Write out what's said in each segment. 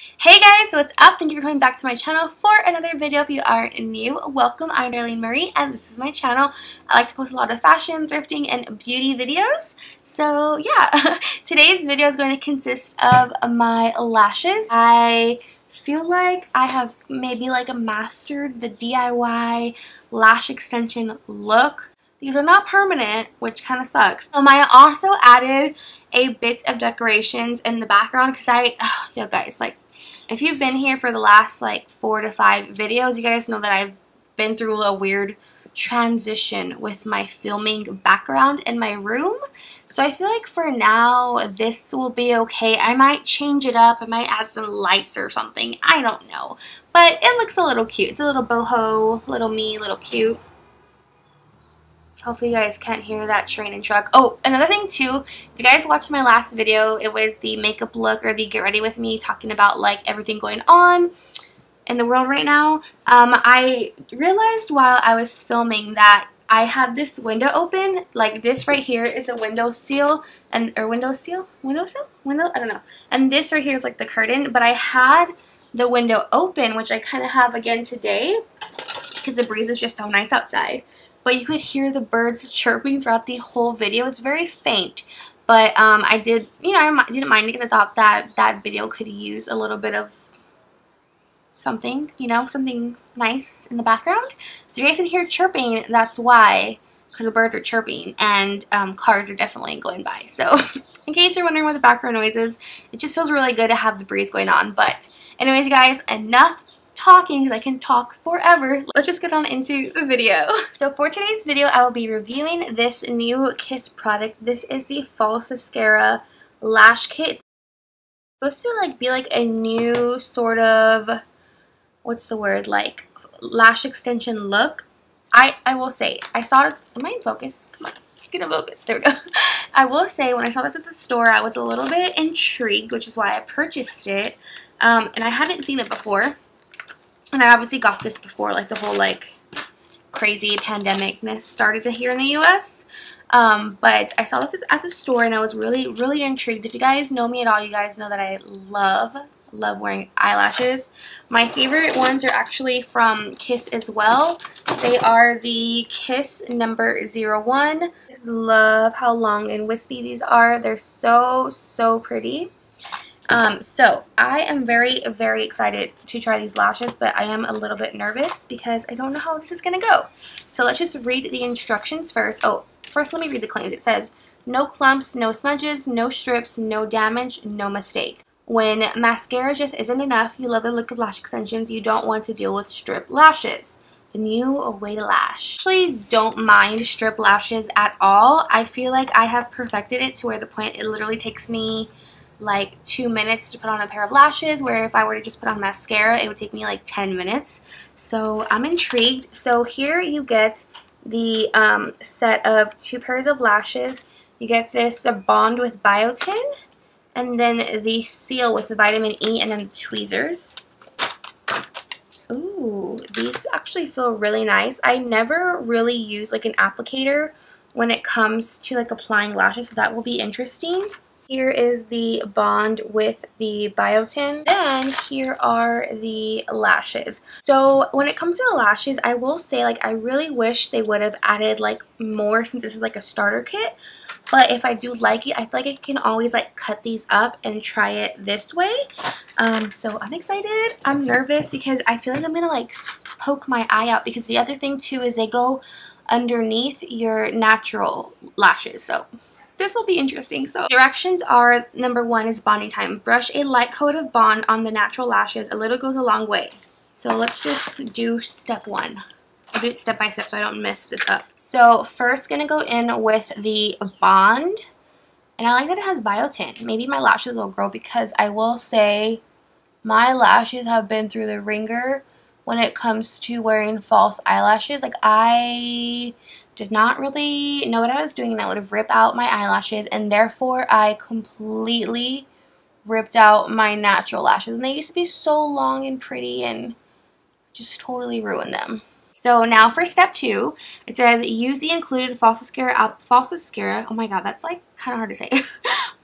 Hey guys, what's up? Thank you for coming back to my channel for another video. If you are new, welcome. I'm Darlene Marie and this is my channel. I like to post a lot of fashion, thrifting, and beauty videos. So yeah, today's video is going to consist of my lashes. I feel like I have maybe mastered the DIY lash extension look. These are not permanent, which kind of sucks. I also added a bit of decorations in the background because yo guys, if you've been here for the last 4 to 5 videos, you guys know that I've been through a weird transition with my filming background in my room. So I feel like for now this will be okay. I might change it up. I might add some lights or something. I don't know. But it looks a little cute. It's a little boho, little me, little cute. Hopefully you guys can't hear that train and truck. Oh, another thing too, if you guys watched my last video, it was the makeup look or the get ready with me, talking about everything going on in the world right now. I realized while I was filming that I have this window open. This right here is a window seal, I don't know. And this right here is the curtain, but I had the window open, which I kind of have again today because the breeze is just so nice outside. But you could hear the birds chirping throughout the whole video. It's very faint. But I didn't mind it because I thought that video could use a little bit of something, something nice in the background. So you guys can hear chirping, that's why, because the birds are chirping and cars are definitely going by. So in case you're wondering what the background noise is, it just feels really good to have the breeze going on. But anyways, guys, enough talking because I can talk forever. Let's just get on into the video. So for today's video, I will be reviewing this new Kiss product. This is the Falscara lash kit. It's supposed to be a new sort of, what's the word, lash extension look. I will say, I saw it. Am I in focus? Come on, get in focus. There we go. I will say, when I saw this at the store, I was a little bit intrigued, which is why I purchased it. And I hadn't seen it before. And I obviously got this before the whole crazy pandemicness started here in the US. But I saw this at the store and I was really intrigued. If you guys know me at all, you guys know that I love wearing eyelashes. My favorite ones are actually from Kiss as well. They are the Kiss number 01. I just love how long and wispy these are. They're so pretty. So I am very excited to try these lashes, but I am a little bit nervous because I don't know how this is going to go. So let's just read the instructions first. Oh, first let me read the claims. It says, no clumps, no smudges, no strips, no damage, no mistake. When mascara just isn't enough, you love the look of lash extensions, you don't want to deal with strip lashes. The new way to lash. I actually don't mind strip lashes at all. I feel like I have perfected it to where the point it literally takes me 2 minutes to put on a pair of lashes, where if I were to just put on mascara, it would take me 10 minutes. So I'm intrigued. So here you get the set of 2 pairs of lashes. You get this bond with biotin, and then the seal with the vitamin E, and then the tweezers. Ooh, these actually feel really nice. I never really use an applicator when it comes to applying lashes, so that will be interesting. Here is the bond with the biotin. Then here are the lashes. So when it comes to the lashes, I will say I really wish they would have added more, since this is a starter kit. But if I do like it, I feel like I can always cut these up and try it this way. So I'm excited. I'm nervous because I feel like I'm gonna poke my eye out, because the other thing too is they go underneath your natural lashes. So this will be interesting. So directions are, number 1 is bonding time. Brush a light coat of bond on the natural lashes. A little goes a long way. So let's just do step 1. I'll do it step by step so I don't mess this up. So first gonna go in with the bond. And I like that it has biotin. Maybe my lashes will grow, because I will say my lashes have been through the ringer when it comes to wearing false eyelashes. I did not really know what I was doing, and I would have ripped out my eyelashes, and therefore I completely ripped out my natural lashes, and they used to be so long and pretty, and just totally ruined them. So now for step 2, it says use the included Falscara, oh my god, that's like kind of hard to say,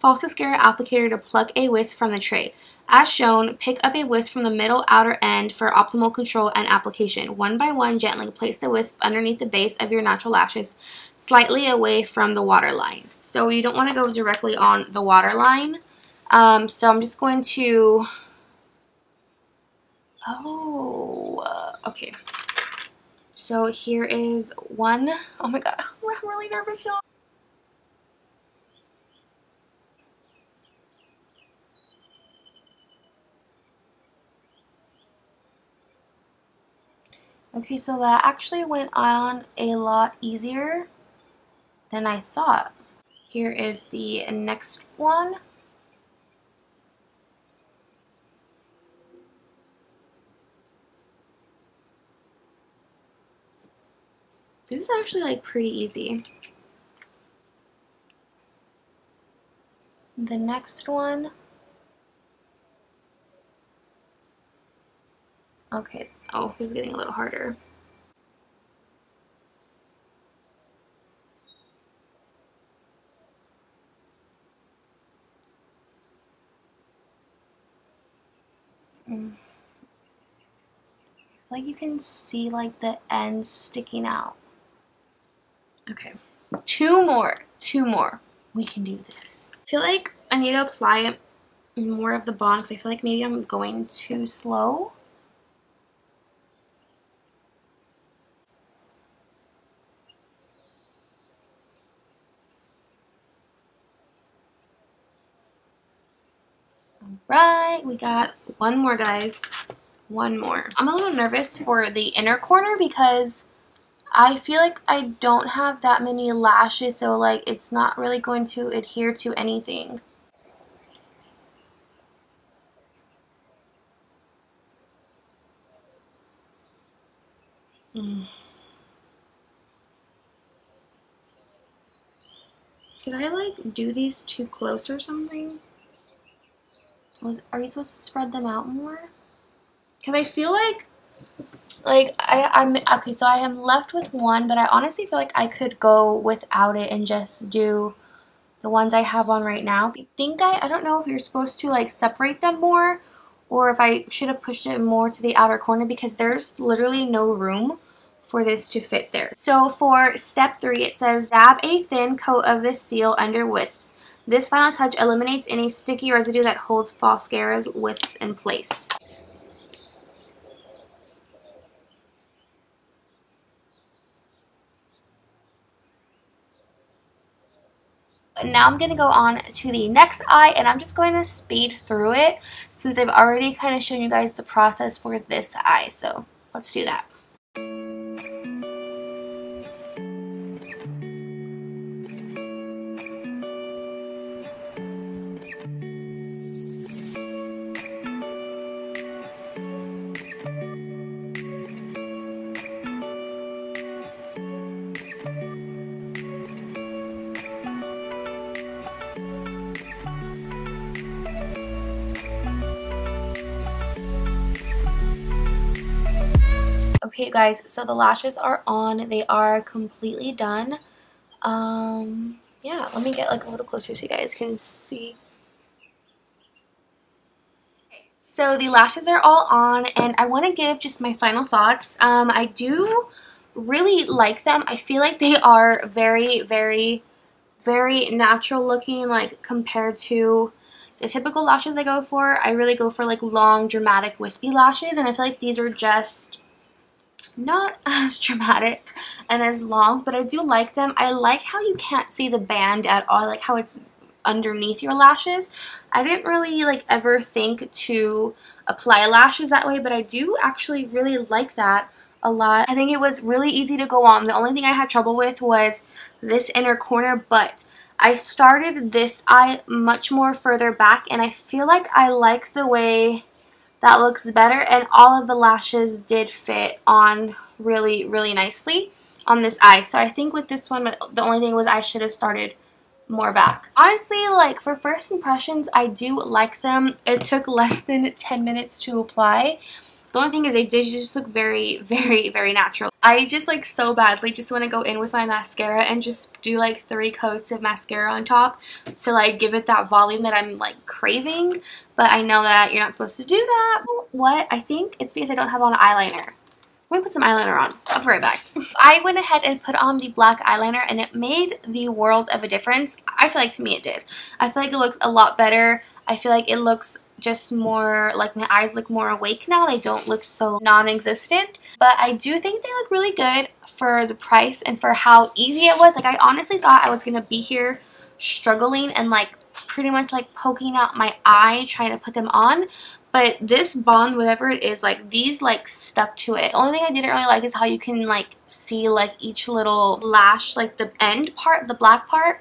Falscara applicator to pluck a wisp from the tray. As shown, pick up a wisp from the middle outer end for optimal control and application. One by one, gently place the wisp underneath the base of your natural lashes, slightly away from the waterline. So you don't want to go directly on the waterline. So I'm just going to, okay. So here is one. Oh my god, I'm really nervous, y'all. Okay, so that actually went on a lot easier than I thought. Here is the next one. This is actually like pretty easy. The next one. Okay, oh, this is getting a little harder. Like you can see like the ends sticking out. Okay, two more. We can do this. I feel like I need to apply more of the bond because I feel like maybe I'm going too slow. Alright, we got one more, guys. One more. I'm a little nervous for the inner corner because I feel like I don't have that many lashes, so like it's not really going to adhere to anything. Did I like do these too close or something? Are you supposed to spread them out more? Because I feel like I'm okay, so I am left with one, but I honestly feel like I could go without it and just do the ones I have on right now. I don't know if you're supposed to like separate them more or if I should have pushed it more to the outer corner because there's literally no room for this to fit there. So for step 3, it says dab a thin coat of this seal under wisps. This final touch eliminates any sticky residue that holds Falscara's wisps in place. Now I'm going to go on to the next eye, and I'm just going to speed through it since I've already kind of shown you guys the process for this eye. So let's do that. Okay guys, so the lashes are on. They are completely done. Yeah, let me get like a little closer so you guys can see. So the lashes are all on, and I want to give just my final thoughts. I do really like them. I feel like they are very, very, very natural looking, like compared to the typical lashes I go for. I really go for like long, dramatic, wispy lashes, and I feel like these are just not as dramatic and as long, but I do like them. I like how you can't see the band at all. I like how it's underneath your lashes. I didn't really like ever think to apply lashes that way, but I do actually really like that a lot. I think it was really easy to go on. The only thing I had trouble with was this inner corner, but I started this eye much more further back, and I feel like I like the way that looks better, and all of the lashes did fit on really, really nicely on this eye. So I think with this one, the only thing was I should have started more back. Honestly, like for first impressions, I do like them. It took less than 10 minutes to apply. The only thing is they just look very, very, very natural. I just like so badly just want to go in with my mascara and just do like 3 coats of mascara on top to like give it that volume that I'm like craving. But I know that you're not supposed to do that. What? I think it's because I don't have on eyeliner. Let me put some eyeliner on. I'll be right back. I went ahead and put on the black eyeliner and it made the world of a difference. I feel like to me it did. I feel like it looks a lot better. I feel like it looks just more like my eyes look more awake now. They don't look so non-existent. But I do think they look really good for the price and for how easy it was. Like I honestly thought I was going to be here struggling and like pretty much like poking out my eye trying to put them on. But this bond, whatever it is, like these like stuck to it. Only thing I didn't really like is how you can like see like each little lash, like the end part, the black part.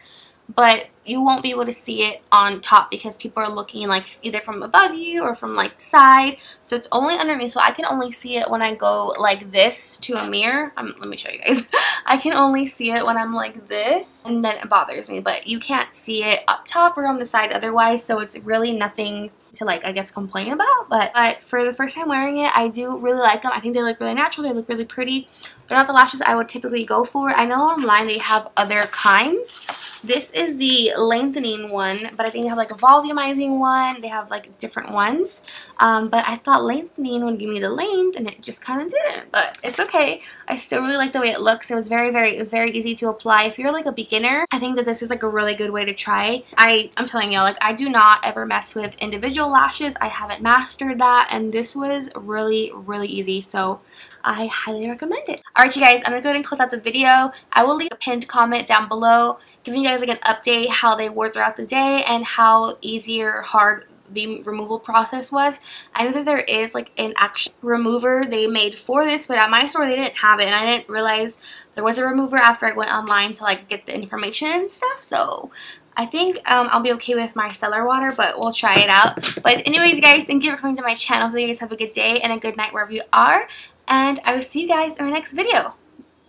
But you won't be able to see it on top because people are looking like either from above you or from like the side. So it's only underneath. So I can only see it when I go like this to a mirror. Let me show you guys. I can only see it when I'm like this and then it bothers me. But you can't see it up top or on the side otherwise. So it's really nothing to like I guess complain about. But for the first time wearing it, I do really like them. I think they look really natural. They look really pretty. They're not the lashes I would typically go for. I know online they have other kinds. This is the lengthening one, but I think they have like a volumizing one. They have like different ones. But I thought lengthening would give me the length and it just kind of didn't. But it's okay. I still really like the way it looks. It was very, very, very easy to apply. If you're like a beginner, I think that this is like a really good way to try. I'm telling y'all, like I do not ever mess with individual lashes. I haven't mastered that, and this was really, really easy. So I highly recommend it. Alright you guys, I'm going to go ahead and close out the video. I will leave a pinned comment down below giving you guys like an update how they wore throughout the day and how easy or hard the removal process was. I know that there is like an actual remover they made for this, but at my store they didn't have it, and I didn't realize there was a remover after I went online to like get the information and stuff. So I think I'll be okay with my cellar water, but we'll try it out. But anyways guys, thank you for coming to my channel. Hopefully you guys have a good day and a good night wherever you are. And I will see you guys in my next video.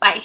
Bye.